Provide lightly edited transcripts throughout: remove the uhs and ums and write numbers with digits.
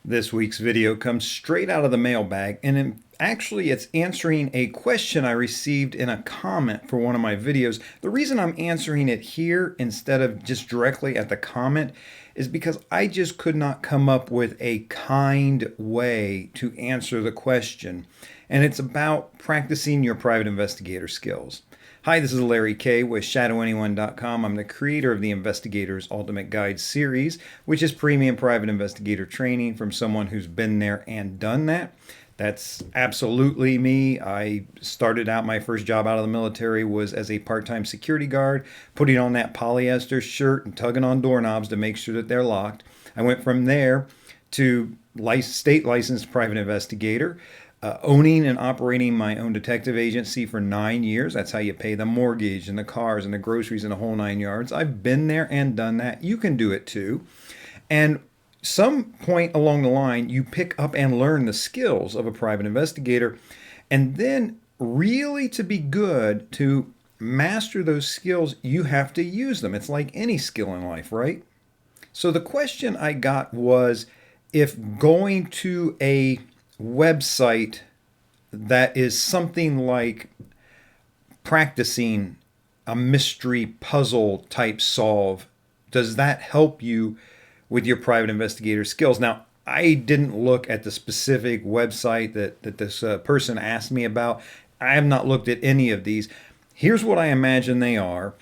This week's video comes straight out of the mailbag, and actually it's answering a question I received in a comment for one of my videos. The reason I'm answering it here instead of just directly at the comment is because I just could not come up with a kind way to answer the question. And it's about practicing your private investigator skills. Hi, this is Larry Kaye with ShadowAnyone.com. I'm the creator of the Investigator's Ultimate Guide series, which is premium private investigator training from someone who's been there and done that. That's absolutely me. I started out, my first job out of the military was as a part-time security guard, putting on that polyester shirt and tugging on doorknobs to make sure that they're locked. I went from there to state licensed private investigator, owning and operating my own detective agency for 9 years. That's how you pay the mortgage and the cars and the groceries and the whole 9 yards. I've been there and done that. You can do it too. And some point along the line, you pick up and learn the skills of a private investigator. And then, really, to be good, to master those skills, you have to use them. It's like any skill in life, right? So the question I got was, if going to a website that is something like practicing a mystery puzzle type solve, does that help you with your private investigator skills? Now, I didn't look at the specific website that this person asked me about. I have not looked at any of these. Here's what I imagine they are: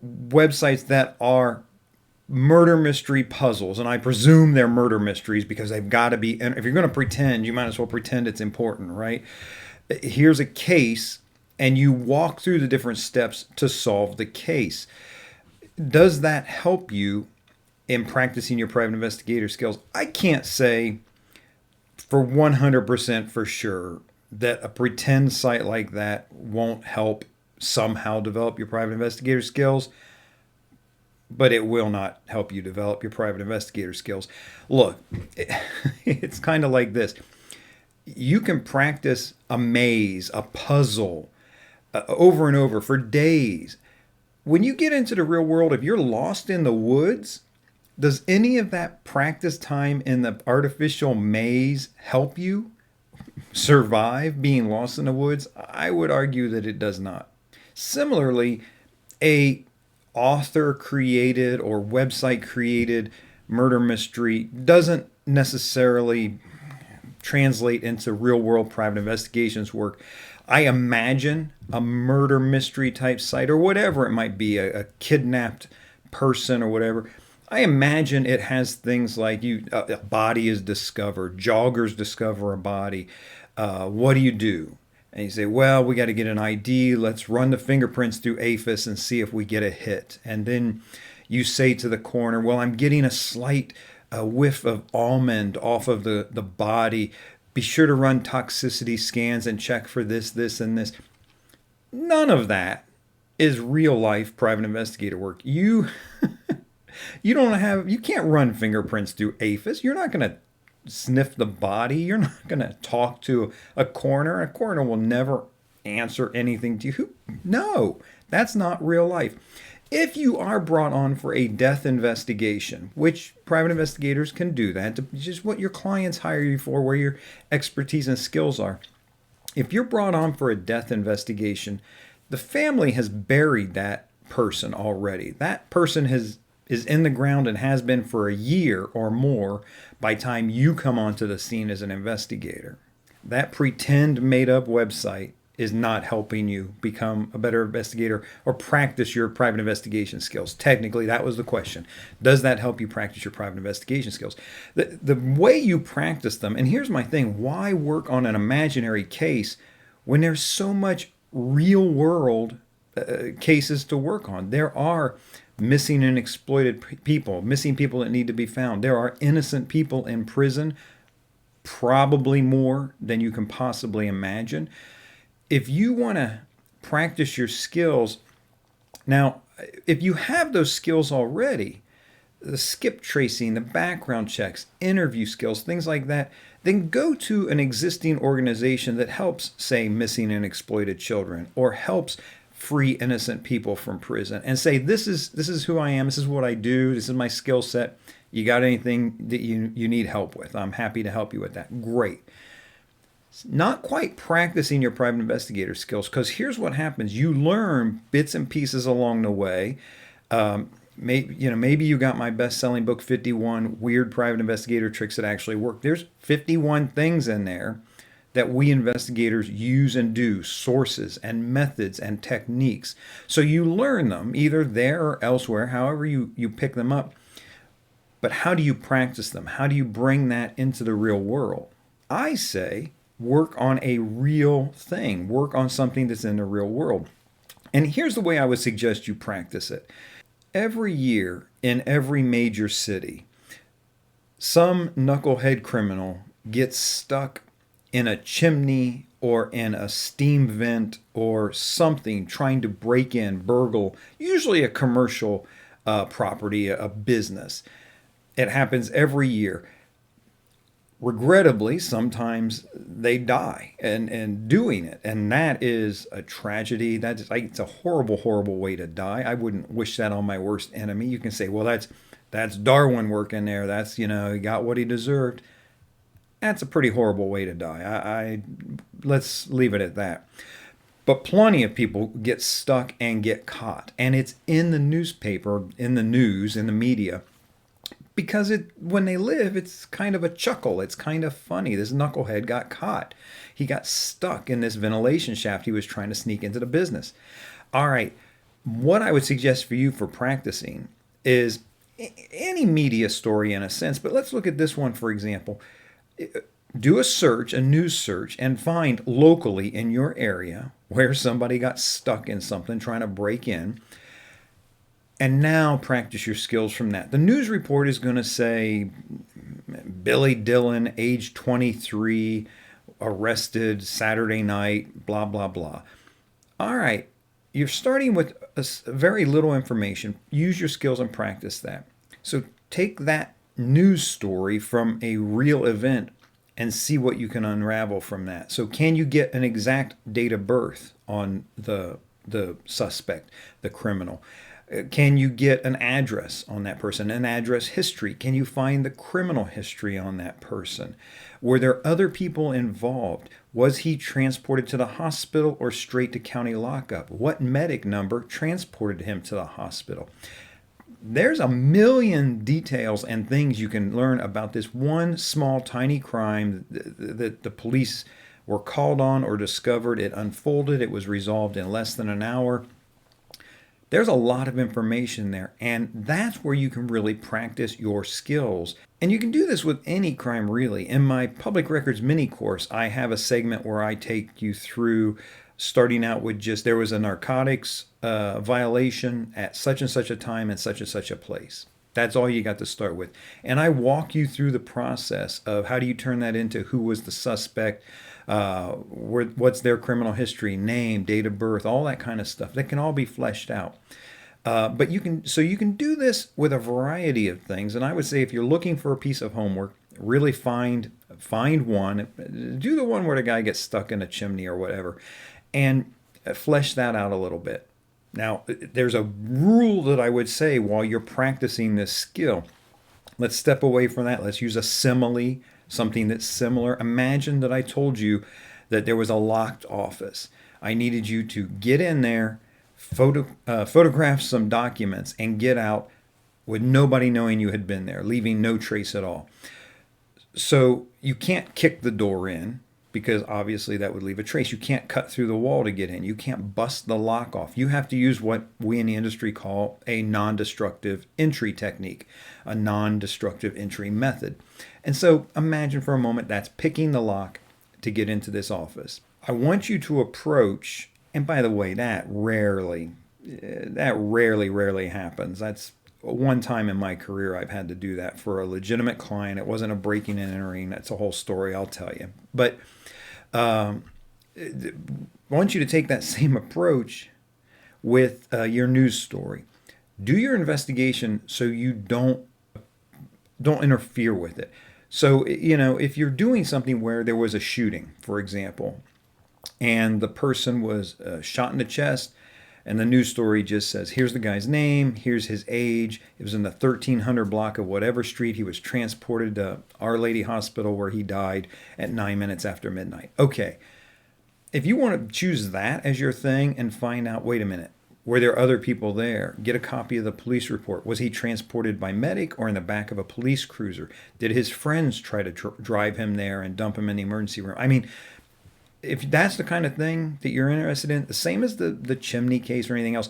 websites that are murder mystery puzzles, and I presume they're murder mysteries because they've got to be. And if you're going to pretend, you might as well pretend it's important, right? Here's a case, and you walk through the different steps to solve the case. Does that help you in practicing your private investigator skills? I can't say for 100% for sure that a pretend site like that won't help somehow develop your private investigator skills, but it will not help you develop your private investigator skills. Look, it's kind of like this. You can practice a maze, a puzzle, over and over for days. When you get into the real world, if you're lost in the woods, does any of that practice time in the artificial maze help you survive being lost in the woods? I would argue that it does not. Similarly, a author created or website created murder mystery doesn't necessarily translate into real world private investigations work. I imagine a murder mystery type site, or whatever it might be, a kidnapped person or whatever, I imagine it has things like a body is discovered, joggers discover a body. What do you do? And you say, well, we got to get an ID. Let's run the fingerprints through APHIS and see if we get a hit. And then you say to the coroner, well, I'm getting a slight whiff of almond off of the body. Be sure to run toxicity scans and check for this, this, and this. None of that is real life private investigator work. You can't run fingerprints through APHIS. You're not going to sniff the body. You're not going to talk to a coroner. A coroner will never answer anything to you. No, that's not real life. If you are brought on for a death investigation, which private investigators can do that, just what your clients hire you for, where your expertise and skills are. If you're brought on for a death investigation, the family has buried that person already. That person is in the ground and has been for a year or more by the time you come onto the scene as an investigator. That pretend made-up website is not helping you become a better investigator or practice your private investigation skills. Technically, that was the question. Does that help you practice your private investigation skills? The way you practice them, and here's my thing, why work on an imaginary case when there's so much real-world cases to work on? There are missing and exploited people, missing people that need to be found. There are innocent people in prison, probably more than you can possibly imagine. If you want to practice your skills, now, if you have those skills already, the skip tracing, the background checks, interview skills, things like that, then go to an existing organization that helps, say, missing and exploited children, or helps free innocent people from prison, and say, this is who I am, this is what I do, this is my skill set. You got anything that you need help with? I'm happy to help you with that. Great. Not quite practicing your private investigator skills, because here's what happens. You learn bits and pieces along the way. Maybe you got my best-selling book, 51 Weird Private Investigator Tricks That Actually Work. There's 51 things in there that we investigators use and do, sources and methods and techniques. So you learn them either there or elsewhere, however you pick them up. But how do you practice them? How do you bring that into the real world? I say work on a real thing. Work on something that's in the real world. And here's the way I would suggest you practice it. Every year in every major city, some knucklehead criminal gets stuck in a chimney or in a steam vent or something trying to break in, burgle, usually a commercial property, a business. It happens every year. Regrettably, sometimes they die and doing it, and that is a tragedy. It's a horrible, horrible way to die. I wouldn't wish that on my worst enemy. You can say, well, that's Darwin working there. That's, he got what he deserved. That's a pretty horrible way to die. Let's leave it at that. But plenty of people get stuck and get caught, and it's in the newspaper, in the news, in the media. Because when they live, it's kind of a chuckle. It's kind of funny. This knucklehead got caught. He got stuck in this ventilation shaft he was trying to sneak into the business. All right, what I would suggest for you for practicing is any media story in a sense, but let's look at this one, for example. Do a search, a news search, and find locally in your area where somebody got stuck in something trying to break in. And now practice your skills from that. The news report is going to say Billy Dillon, age 23, arrested Saturday night, blah, blah, blah. All right, you're starting with very little information. Use your skills and practice that. So take that news story from a real event and see what you can unravel from that. So can you get an exact date of birth on the suspect, the criminal? Can you get an address on that person, an address history? Can you find the criminal history on that person? Were there other people involved? Was he transported to the hospital or straight to county lockup? What medic number transported him to the hospital? There's a million details and things you can learn about this one small, tiny crime that the police were called on or discovered. It unfolded. It was resolved in less than an hour. There's a lot of information there, and that's where you can really practice your skills. And you can do this with any crime, really. In my public records mini course, I have a segment where I take you through starting out with there was a narcotics violation at such and such a time and such a place. That's all you got to start with. And I walk you through the process of how do you turn that into who was the suspect, what's their criminal history, name, date of birth, all that kind of stuff. That can all be fleshed out. But you can do this with a variety of things. And I would say if you're looking for a piece of homework, really find one. Do the one where the guy gets stuck in a chimney or whatever, and flesh that out a little bit. Now, there's a rule that I would say while you're practicing this skill. Let's step away from that. Let's use a simile, something that's similar. Imagine that I told you that there was a locked office. I needed you to get in there, photograph some documents, and get out with nobody knowing you had been there, leaving no trace at all. So you can't kick the door in, because obviously that would leave a trace. You can't cut through the wall to get in. You can't bust the lock off. You have to use what we in the industry call a non-destructive entry technique, a non-destructive entry method. And so imagine for a moment that's picking the lock to get into this office. I want you to approach, and by the way, that rarely happens. That's one time in my career I've had to do that for a legitimate client. It wasn't a breaking and entering. That's a whole story, I'll tell you. But I want you to take that same approach with your news story. Do your investigation so you don't interfere with it. So, if you're doing something where there was a shooting, for example, and the person was shot in the chest, And the news story just says, here's the guy's name, here's his age. It was in the 1300 block of whatever street. He was transported to Our Lady Hospital where he died at 9 minutes after midnight. Okay, if you want to choose that as your thing and find out, wait a minute, were there other people there? Get a copy of the police report. Was he transported by medic or in the back of a police cruiser? Did his friends try to drive him there and dump him in the emergency room? I mean, if that's the kind of thing that you're interested in, the same as the chimney case or anything else,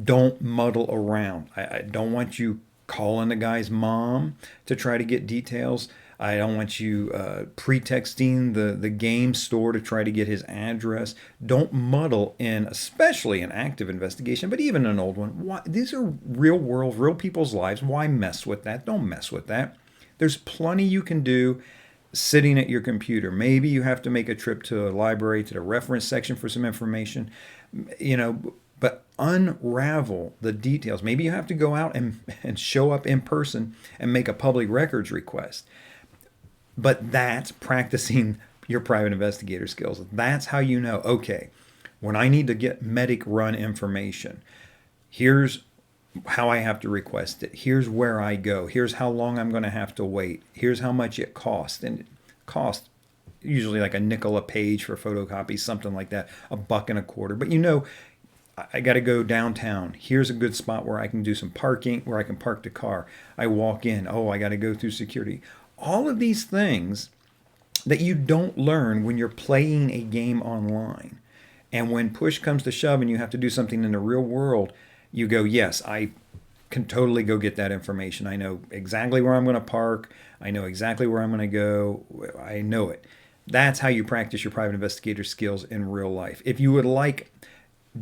don't muddle around. I don't want you calling the guy's mom to try to get details. I don't want you pretexting the game store to try to get his address. Don't muddle in, especially an active investigation, but even an old one. Why, these are real world, real people's lives. Why mess with that? Don't mess with that. There's plenty you can do sitting at your computer. Maybe you have to make a trip to a library, to the reference section for some information, but unravel the details. Maybe you have to go out and show up in person and make a public records request. But that's practicing your private investigator skills. That's how you know, okay, when I need to get medic run information, here's how I have to request it. Here's where I go. Here's how long I'm going to have to wait. Here's how much it costs. And it costs usually like a nickel a page for photocopies, something like that, $1.25. But I got to go downtown. Here's a good spot where I can do some parking, where I can park the car. I walk in. Oh, I got to go through security. All of these things that you don't learn when you're playing a game online. And when push comes to shove and you have to do something in the real world, you go, yes, I can totally go get that information. I know exactly where I'm going to park. I know exactly where I'm going to go. I know it. That's how you practice your private investigator skills in real life. If you would like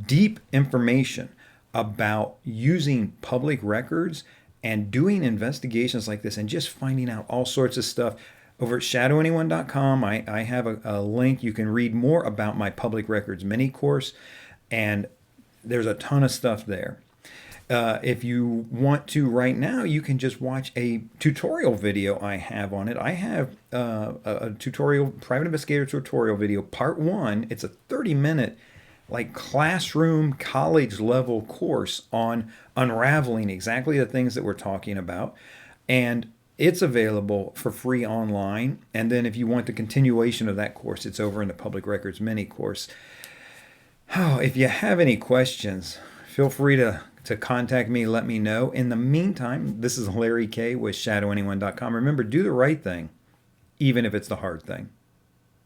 deep information about using public records and doing investigations like this and just finding out all sorts of stuff, over at shadowanyone.com, I have a link. You can read more about my public records mini course, and there's a ton of stuff there. If you want to right now, you can just watch a tutorial video I have on it. I have a tutorial, private investigator tutorial video, part 1. It's a 30-minute like classroom, college level course on unraveling exactly the things that we're talking about. And it's available for free online. And then if you want the continuation of that course, it's over in the Public Records mini course. Oh, if you have any questions, feel free to contact me, let me know. In the meantime, this is Larry Kaye with shadowanyone.com. Remember, do the right thing, even if it's the hard thing.